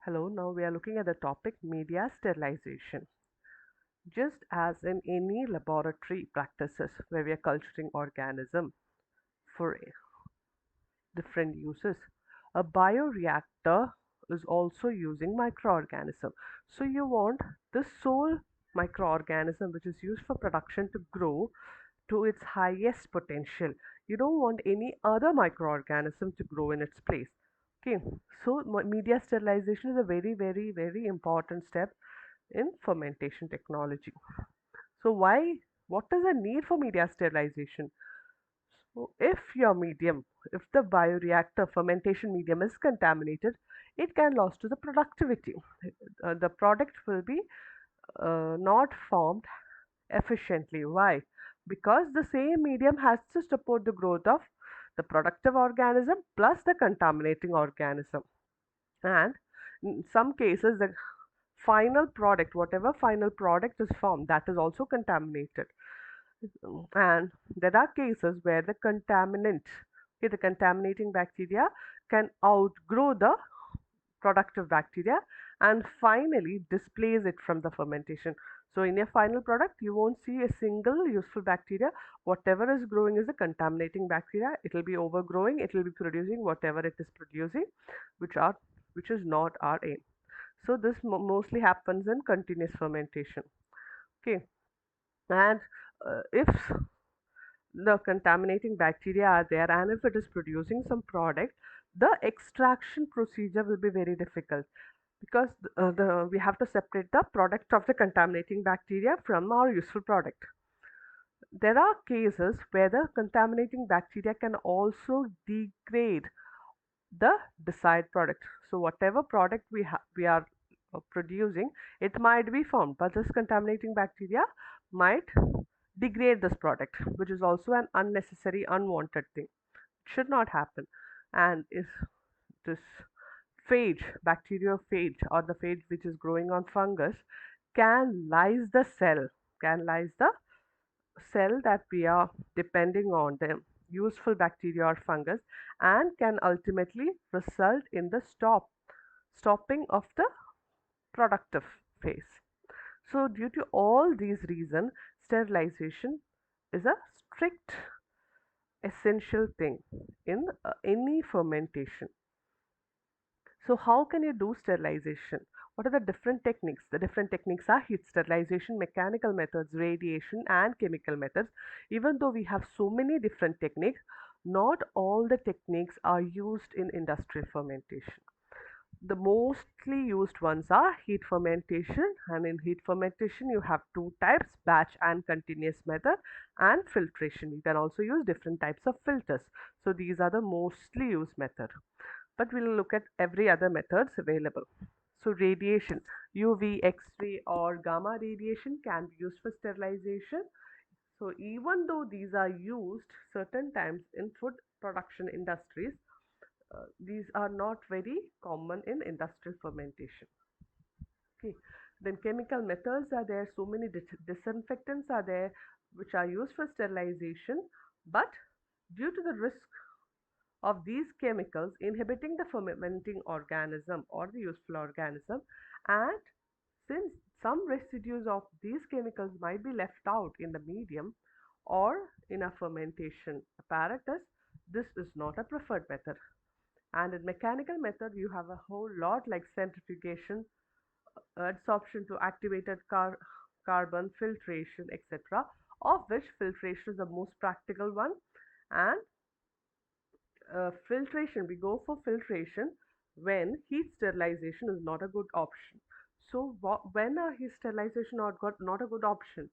Hello, now we are looking at the topic media sterilization. Just as in any laboratory practices where we are culturing organism for different uses, a bioreactor is also using microorganism. So you want the sole microorganism which is used for production to grow to its highest potential. You don't want any other microorganism to grow in its place. Okay, so media sterilization is a very, very, very important step in fermentation technology. So what is the need for media sterilization? So if your medium, if the bioreactor fermentation medium is contaminated, it can lose to the productivity. The product will be not formed efficiently. Why? Because the same medium has to support the growth of the productive organism plus the contaminating organism. And in some cases, the final product, whatever final product is formed, that is also contaminated. And there are cases where the contaminant, okay, the contaminating bacteria can outgrow the productive bacteria and finally displace it from the fermentation. So in your final product, you won't see a single useful bacteria. Whatever is growing is a contaminating bacteria. It will be overgrowing. It will be producing whatever it is producing, which is not our aim. So this mostly happens in continuous fermentation. Okay, and if the contaminating bacteria are there and if it is producing some product, the extraction procedure will be very difficult because we have to separate the product of the contaminating bacteria from our useful product. There are cases where the contaminating bacteria can also degrade the desired product. So whatever product we are producing, it might be formed, but this contaminating bacteria might degrade this product, which is also an unnecessary, unwanted thing. It should not happen. And if this phage, bacteriophage, or the phage which is growing on fungus, can lyse the cell, can lyse the cell that we are depending on, the useful bacteria or fungus, and can ultimately result in the stopping of the productive phase. So due to all these reasons, sterilization is a strict essential thing in any fermentation. So how can you do sterilization? What are the different techniques? The different techniques are heat sterilization, mechanical methods, radiation, and chemical methods. Even though we have so many different techniques, not all the techniques are used in industrial fermentation. The mostly used ones are heat fermentation, and in heat fermentation you have two types, batch and continuous method, and filtration. You can also use different types of filters. So these are the mostly used method, but we'll look at every other methods available. So radiation, UV, X-ray or gamma radiation can be used for sterilization. So even though these are used certain times in food production industries, these are not very common in industrial fermentation. Okay, then chemical methods are there. So many disinfectants are there which are used for sterilization, but due to the risk of these chemicals inhibiting the fermenting organism or the useful organism, and since some residues of these chemicals might be left out in the medium or in a fermentation apparatus, this is not a preferred method. And in mechanical method, you have a whole lot like centrifugation, adsorption to activated carbon, filtration, etc., of which filtration is the most practical one. And filtration, we go for filtration when heat sterilization is not a good option. So when a heat sterilization not a good option?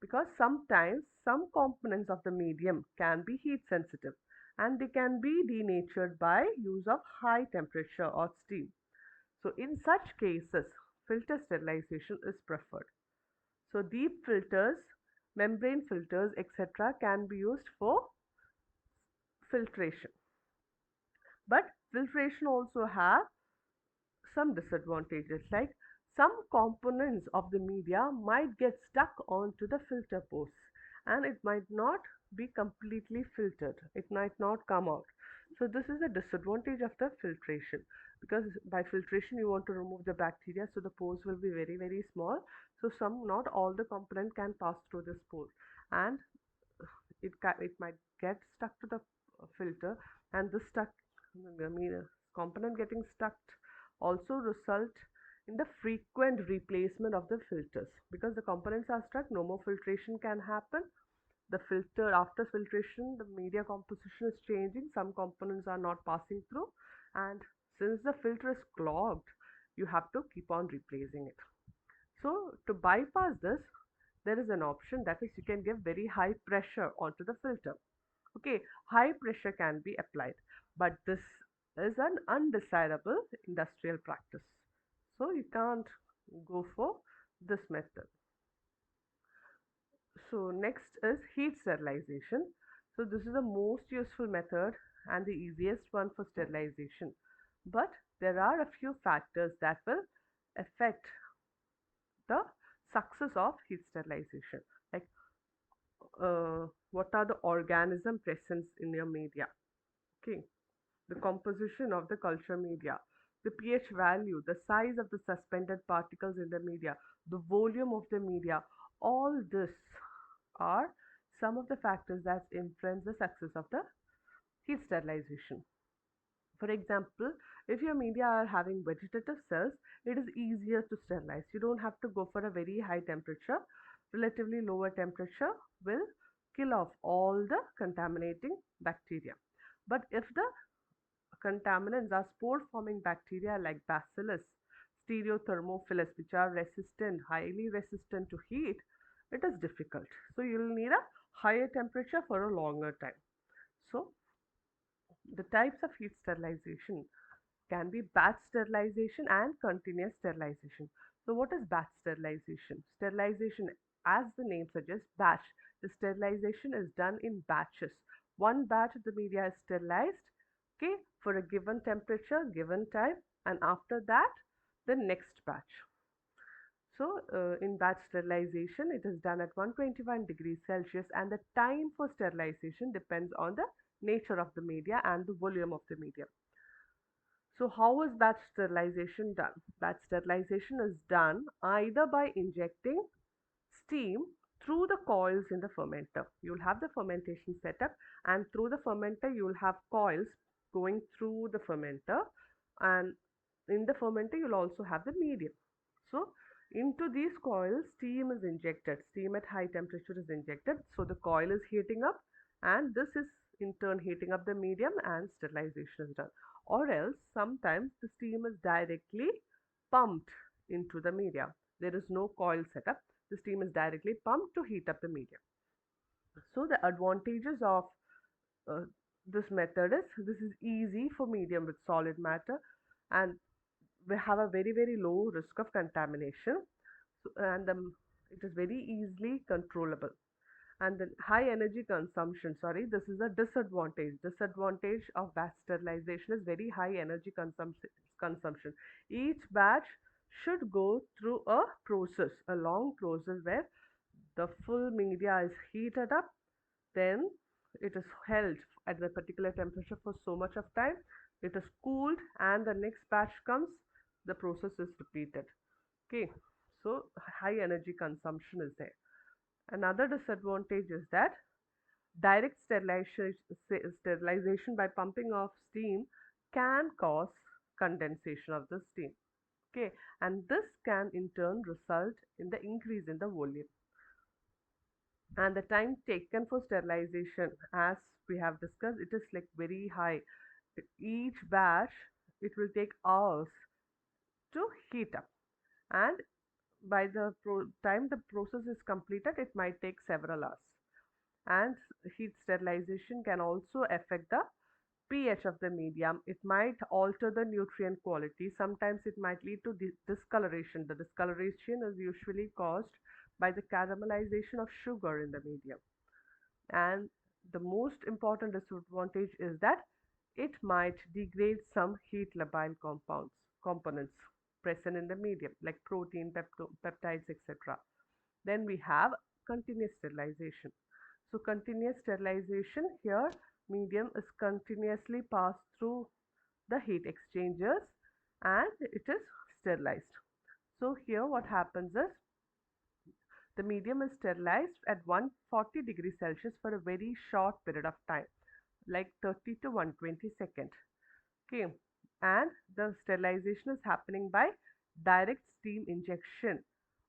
Because sometimes some components of the medium can be heat sensitive and they can be denatured by use of high temperature or steam. So in such cases, filter sterilization is preferred. So deep filters, membrane filters, etc. can be used for filtration. But filtration also have some disadvantages, like some components of the media might get stuck onto the filter posts and it might not be completely filtered. It might not come out. So this is the disadvantage of the filtration, because by filtration you want to remove the bacteria, so the pores will be very very small. So some, not all the component can pass through this pore, and it might get stuck to the filter, and this stuck, I mean, component getting stuck also result in the frequent replacement of the filters, because the components are stuck, no more filtration can happen. The filter, after filtration, the media composition is changing, some components are not passing through, and since the filter is clogged, you have to keep on replacing it. So to bypass this, there is an option, that is you can give very high pressure onto the filter. Okay, high pressure can be applied, but this is an undesirable industrial practice, so you can't go for this method. So next is heat sterilization. So this is the most useful method and the easiest one for sterilization. But there are a few factors that will affect the success of heat sterilization. Like what are the organism presence in your media? Okay, the composition of the culture media, the pH value, the size of the suspended particles in the media, the volume of the media. All this are some of the factors that influence the success of the heat sterilization. For example, if your media are having vegetative cells, it is easier to sterilize. You don't have to go for a very high temperature. Relatively lower temperature will kill off all the contaminating bacteria. But if the contaminants are spore forming bacteria like bacillus, stereothermophilus, which are resistant, highly resistant to heat, it is difficult. So you'll need a higher temperature for a longer time. So the types of heat sterilization can be batch sterilization and continuous sterilization. So what is batch sterilization? Sterilization, as the name suggests, batch. The sterilization is done in batches. One batch of the media is sterilized, okay, for a given temperature, given time, and after that, the next batch. So in batch sterilization, it is done at 121 degrees Celsius, and the time for sterilization depends on the nature of the media and the volume of the media. So how is batch sterilization done? Batch sterilization is done either by injecting steam through the coils in the fermenter. You'll have the fermentation setup, and through the fermenter you'll have coils going through the fermenter, and in the fermenter you'll also have the medium. So into these coils steam is injected. Steam at high temperature is injected. So the coil is heating up, and this is in turn heating up the medium, and sterilization is done. Or else sometimes the steam is directly pumped into the media. There is no coil setup. The steam is directly pumped to heat up the medium. So the advantages of uh, this method is, this is easy for medium with solid matter, and we have a very very low risk of contamination. So, and it is very easily controllable. And then high energy consumption, sorry, this is a disadvantage of batch sterilization is very high energy consumption. Each batch should go through a long process where the full media is heated up, then it is held at the particular temperature for so much of time, it is cooled, and the next batch comes, the process is repeated. Okay, so high energy consumption is there. Another disadvantage is that direct sterilization by pumping of steam can cause condensation of the steam. Okay, and this can in turn result in the increase in the volume. And the time taken for sterilization, as we have discussed, it is like very high. Each batch, it will take hours to heat up, and by the time the process is completed, it might take several hours. And heat sterilization can also affect the pH of the medium. It might alter the nutrient quality. Sometimes it might lead to discoloration. The discoloration is usually caused by the caramelization of sugar in the medium. And the most important disadvantage is that it might degrade some heat labile components present in the medium, like protein, peptides, etc. Then we have continuous sterilization. So continuous sterilization here medium is continuously passed through the heat exchangers and it is sterilized. So here what happens is the medium is sterilized at 140 degrees Celsius for a very short period of time, like 30 to 120 seconds. Okay, and the sterilization is happening by direct steam injection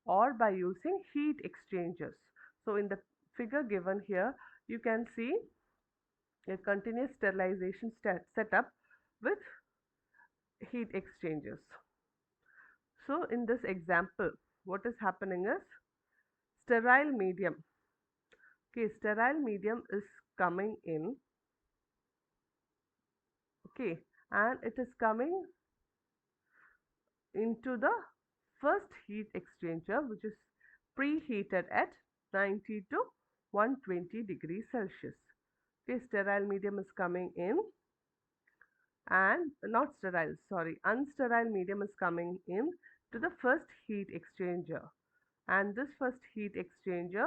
or by using heat exchangers. So in the figure given here, you can see a continuous sterilization setup with heat exchangers. So in this example, what is happening is sterile medium. Okay, sterile medium is coming in. Okay, and it is coming into the first heat exchanger, which is preheated at 90 to 120 degrees Celsius. Okay, sterile medium is coming in, and not sterile, sorry, unsterile medium is coming in to the first heat exchanger, and this first heat exchanger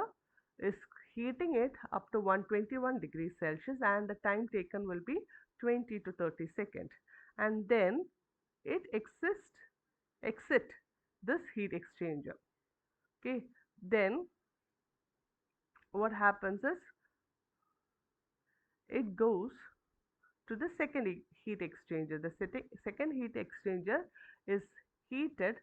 is heating it up to 121 degrees Celsius, and the time taken will be 20 to 30 seconds, and then it exit this heat exchanger. Okay, then what happens is it goes to the second heat exchanger. The second heat exchanger is heated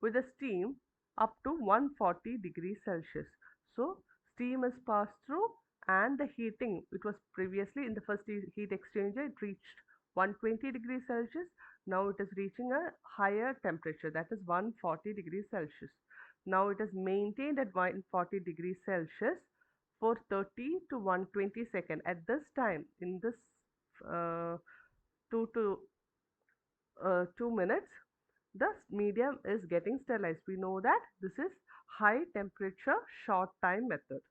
with a steam up to 140 degrees Celsius. So steam is passed through and the heating, it was previously in the first heat exchanger, it reached 120 degrees Celsius. Now it is reaching a higher temperature, that is 140 degrees Celsius. Now it is maintained at 140 degrees Celsius for 30 to 120 seconds. At this time, in this uh, 2 to 2 minutes, the medium is getting sterilized. We know that this is high temperature short time method,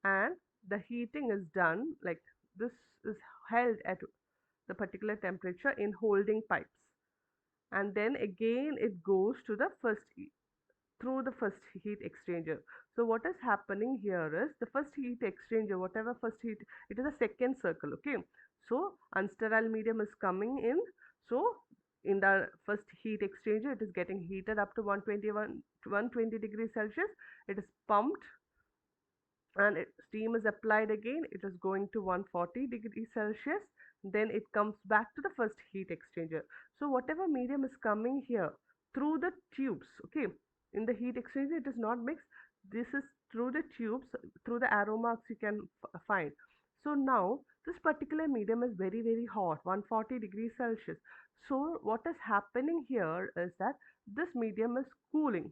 and the heating is done like this is held at the particular temperature in holding pipes, and then again it goes to the first through the first heat exchanger. So what is happening here is the first heat exchanger, whatever first heat, it is a second circle. Okay, so unsterile medium is coming in. So in the first heat exchanger, it is getting heated up to 121 to 120 degrees Celsius. It is pumped and steam is applied again. It is going to 140 degrees Celsius. Then it comes back to the first heat exchanger. So whatever medium is coming here through the tubes, okay, in the heat exchanger, it is not mixed. This is through the tubes, through the arrow marks you can find. So now this particular medium is very, very hot, 140 degrees Celsius. So what is happening here is that this medium is cooling.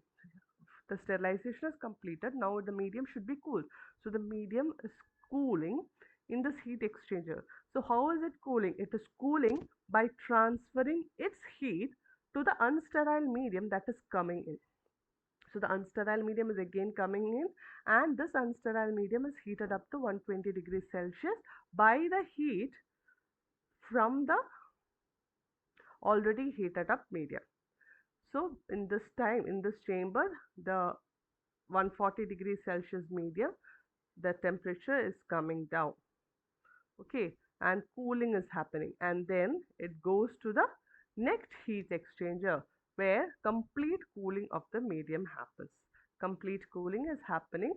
The sterilization is completed. Now the medium should be cool. So the medium is cooling in this heat exchanger. So how is it cooling? It is cooling by transferring its heat to the unsterile medium that is coming in. So the unsterile medium is again coming in, and this unsterile medium is heated up to 120 degrees Celsius by the heat from the already heated up medium. So in this time, in this chamber, the 140 degrees Celsius medium, the temperature is coming down. Okay, and cooling is happening, and then it goes to the next heat exchanger where complete cooling of the medium happens. Complete cooling is happening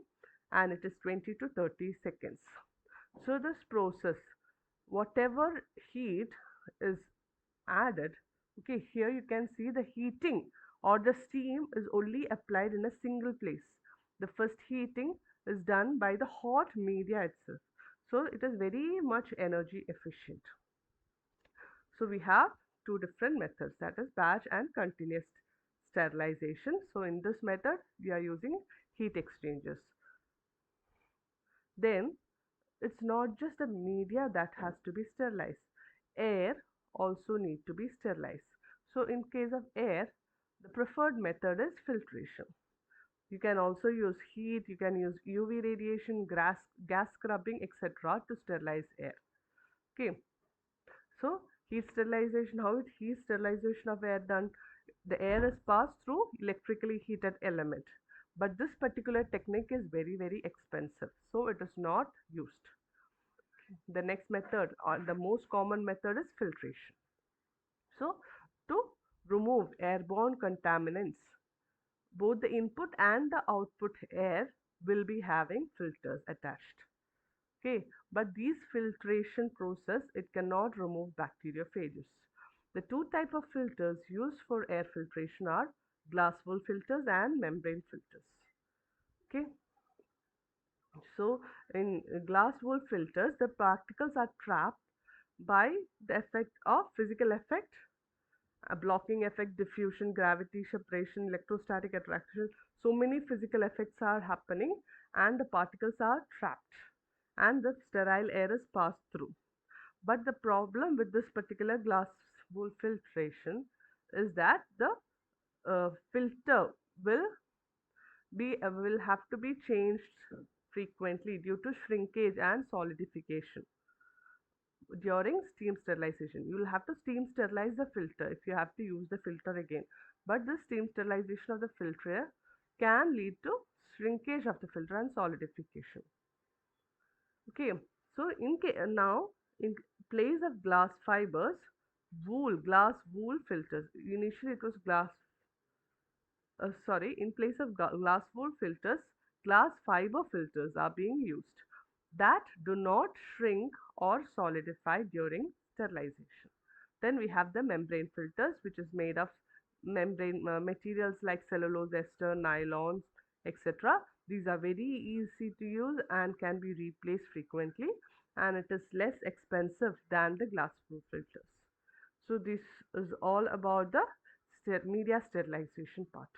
and it is 20 to 30 seconds. So this process, whatever heat is added, okay, here you can see the heating or the steam is only applied in a single place. The first heating is done by the hot media itself, so it is very much energy efficient. So we have two different methods, that is batch and continuous sterilization. So in this method we are using heat exchangers. Then it's not just the media that has to be sterilized, air also need to be sterilized. So in case of air, the preferred method is filtration. You can also use heat, you can use UV radiation, gas scrubbing, etc. to sterilize air. Okay, so heat sterilization, how is heat sterilization of air done? The air is passed through electrically heated element, but this particular technique is very, very expensive, so it is not used. The next method, or the most common method, is filtration. So, to remove airborne contaminants, both the input and the output air will be having filters attached. Okay, but these filtration process, it cannot remove bacteriophages. The two type of filters used for air filtration are glass wool filters and membrane filters. Okay, so in glass wool filters, the particles are trapped by the effect of physical effect, a blocking effect, diffusion, gravity, separation, electrostatic attraction. So many physical effects are happening, and the particles are trapped, and the sterile air is passed through. But the problem with this particular glass wool filtration is that the filter will have to be changed frequently due to shrinkage and solidification during steam sterilization. You will have to steam sterilize the filter if you have to use the filter again. But the steam sterilization of the filter can lead to shrinkage of the filter and solidification. Okay, so now in place of glass fibers, glass wool filters. Initially, it was in place of glass wool filters, glass fiber filters are being used that do not shrink or solidify during sterilization. Then we have the membrane filters, which is made of membrane materials like cellulose ester, nylons, etc. These are very easy to use and can be replaced frequently, and it is less expensive than the glass wool filters. So this is all about the media sterilization part.